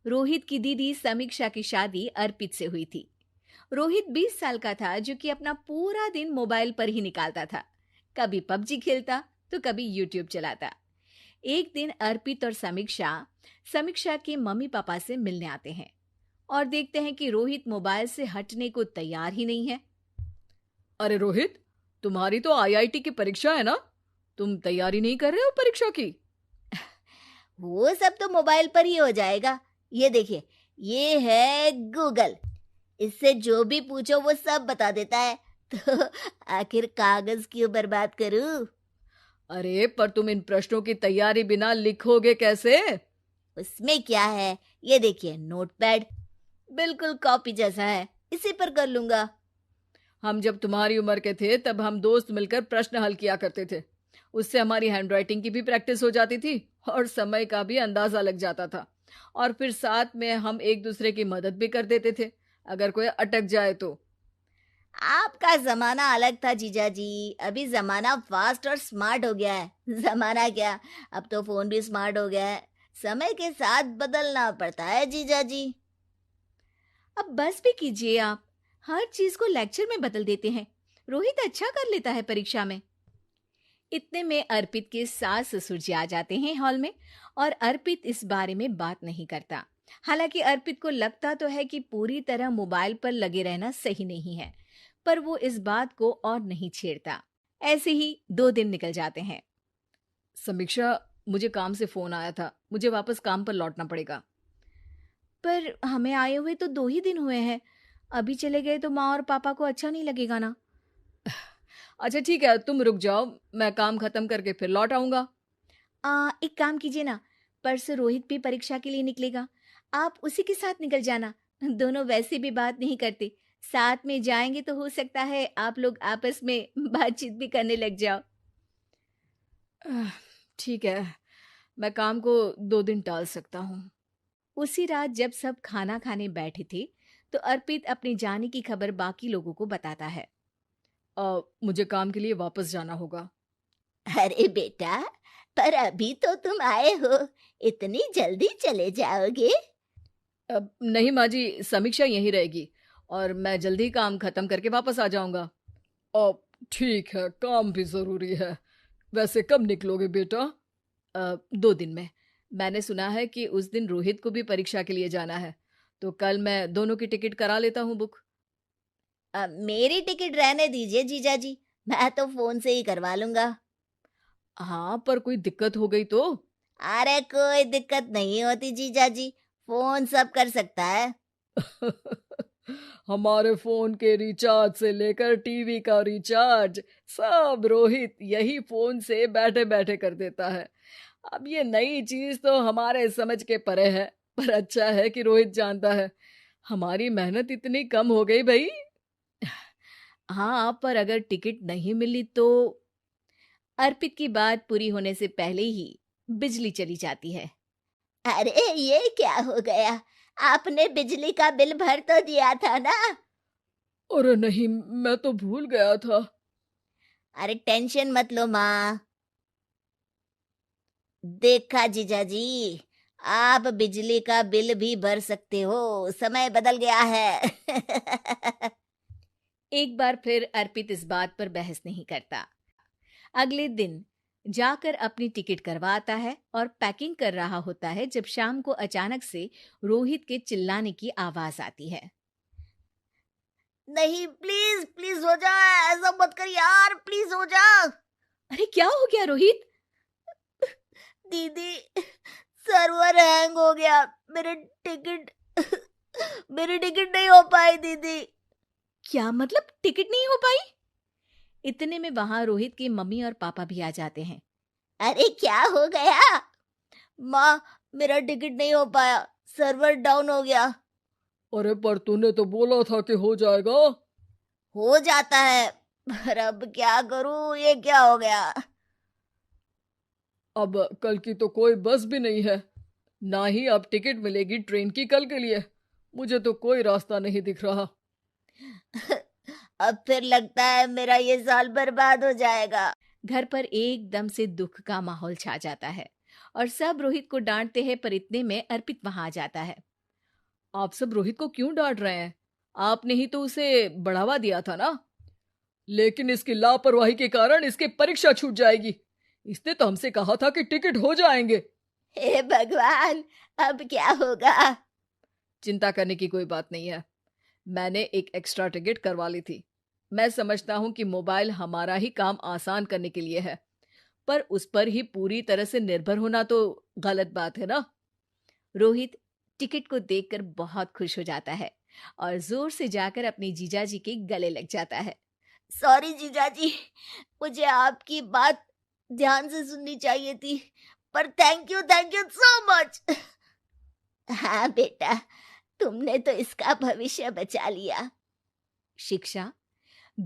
रोहित की दीदी समीक्षा की शादी अर्पित से हुई थी। रोहित 20 साल का था, जो कि अपना पूरा दिन मोबाइल पर ही निकालता था। कभी पबजी खेलता तो कभी यूट्यूब चलाता। एक दिन अर्पित और समीक्षा समीक्षा के मम्मी पापा से मिलने आते हैं और देखते हैं कि रोहित मोबाइल से हटने को तैयार ही नहीं है। अरे रोहित, तुम्हारी तो आईआईटी की परीक्षा है ना? तुम तैयारी नहीं कर रहे हो परीक्षा की? वो सब तो मोबाइल पर ही हो जाएगा। ये देखिए, ये है गूगल। इससे जो भी पूछो वो सब बता देता है। तो आखिर कागज क्यों बर्बाद करूं? अरे पर तुम इन प्रश्नों की तैयारी बिना लिखोगे कैसे? उसमें क्या है, ये देखिए नोटपैड, बिल्कुल कॉपी जैसा है, इसी पर कर लूंगा। हम जब तुम्हारी उम्र के थे तब हम दोस्त मिलकर प्रश्न हल किया करते थे। उससे हमारी हैंडराइटिंग की भी प्रैक्टिस हो जाती थी और समय का भी अंदाजा लग जाता था। और फिर साथ में हम एक दूसरे की मदद भी कर देते थे अगर कोई अटक जाए तो। आपका जमाना अलग था जीजा जी। अभी जमाना फास्ट और स्मार्ट हो गया है। जमाना क्या, अब तो फोन भी स्मार्ट हो गया है। समय के साथ बदलना पड़ता है जीजा जी। अब बस भी कीजिए आप, हर चीज को लेक्चर में बदल देते हैं। रोहित अच्छा कर लेता है परीक्षा में। इतने में अर्पित के सास ससुर जी आ जाते हैं हॉल में, और अर्पित इस बारे में बात नहीं करता। हालांकि अर्पित को लगता तो है कि पूरी तरह मोबाइल पर लगे रहना सही नहीं है, पर वो इस बात को और नहीं छेड़ता। ऐसे ही 2 दिन निकल जाते हैं। समीक्षा, मुझे काम से फोन आया था, मुझे वापस काम पर लौटना पड़ेगा। पर हमें आए हुए तो 2 ही दिन हुए हैं। अभी चले गए तो माँ और पापा को अच्छा नहीं लगेगा ना। अच्छा ठीक है, तुम रुक जाओ, मैं काम खत्म करके फिर लौट आऊंगा। एक काम कीजिए ना, परसों रोहित भी परीक्षा के लिए निकलेगा, आप उसी के साथ निकल जाना। दोनों वैसे भी बात नहीं करते, साथ में जाएंगे तो हो सकता है आप लोग आपस में बातचीत भी करने लग जाओ। आह, ठीक है, मैं काम को 2 दिन टाल सकता हूँ। उसी रात जब सब खाना खाने बैठे थे, तो अर्पित अपने जाने की खबर बाकी लोगों को बताता है। मुझे काम के लिए वापस जाना होगा। अरे बेटा, पर अभी तो तुम आए हो, इतनी जल्दी चले जाओगे? नहीं माँ जी, समीक्षा यहीं रहेगी और मैं जल्दी ही काम खत्म करके वापस आ जाऊंगा। ठीक है, काम भी जरूरी है। वैसे कब निकलोगे बेटा? 2 दिन में। मैंने सुना है कि उस दिन रोहित को भी परीक्षा के लिए जाना है, तो कल मैं दोनों की टिकट करा लेता हूँ बुक। मेरी टिकट रहने दीजिए जीजा जी, मैं तो फोन से ही करवा लूंगा। हाँ, पर कोई दिक्कत हो गई तो? अरे कोई दिक्कत नहीं होती जीजा जी, फोन सब कर सकता है। हमारे फोन के रिचार्ज से लेकर टीवी का रिचार्ज सब रोहित यही फोन से बैठे बैठे कर देता है। अब ये नई चीज तो हमारे समझ के परे है, पर अच्छा है कि रोहित जानता है। हमारी मेहनत इतनी कम हो गई भाई। हाँ, पर अगर टिकट नहीं मिली तो? अर्पित की बात पूरी होने से पहले ही बिजली चली जाती है। अरे ये क्या हो गया, आपने बिजली का बिल भर तो दिया था ना? अरे नहीं, मैं तो भूल गया था। अरे टेंशन मत लो माँ। देखा जीजा जी, आप बिजली का बिल भी भर सकते हो, समय बदल गया है। एक बार फिर अर्पित इस बात पर बहस नहीं करता। अगले दिन जाकर अपनी टिकट करवाता है और पैकिंग कर रहा होता है, जब शाम को अचानक से रोहित के चिल्लाने की आवाज आती है। नहीं, प्लीज प्लीज हो जा, ऐसा मत कर यार, प्लीज हो जा। अरे क्या हो गया रोहित? दीदी, सर्वर हैंग हो गया, मेरी टिकट नहीं हो पाई दीदी। क्या मतलब टिकट नहीं हो पाई? इतने में वहां रोहित के मम्मी और पापा भी आ जाते हैं। अरे क्या हो गया? माँ, मेरा टिकट नहीं हो पाया, सर्वर डाउन हो गया। अरे पर तूने तो बोला था कि हो जाएगा। हो जाता है, पर अब क्या करूं, ये क्या हो गया? अब कल की तो कोई बस भी नहीं है, ना ही अब टिकट मिलेगी ट्रेन की कल के लिए। मुझे तो कोई रास्ता नहीं दिख रहा। अब फिर लगता है मेरा ये साल बर्बाद हो जाएगा। घर पर एकदम से दुख का माहौल छा जाता है और सब रोहित को डांटते हैं, पर इतने में अर्पित वहां आ जाता है। आप सब रोहित को क्यों डांट रहे हैं? आपने ही तो उसे बढ़ावा दिया था ना। लेकिन इसकी लापरवाही के कारण इसकी परीक्षा छूट जाएगी। इसने तो हमसे कहा था कि टिकट हो जाएंगे। हे भगवान, अब क्या होगा? चिंता करने की कोई बात नहीं है। मैंने एक एक्स्ट्रा टिकट करवा ली थी। मैं समझता हूँ कि मोबाइल हमारा ही काम आसान करने के लिए है, पर उस पर ही पूरी तरह से निर्भर होना तो गलत बात है ना। रोहित टिकट को देखकर बहुत खुश हो जाता है और जोर से जाकर अपने जीजाजी के गले लग जाता है। सॉरी जीजाजी, मुझे आपकी बात ध्यान से सुननी चाहिए थी, पर थैंक यू सो मच। हाँ बेटा, तुमने तो इसका भविष्य बचा लिया। शिक्षा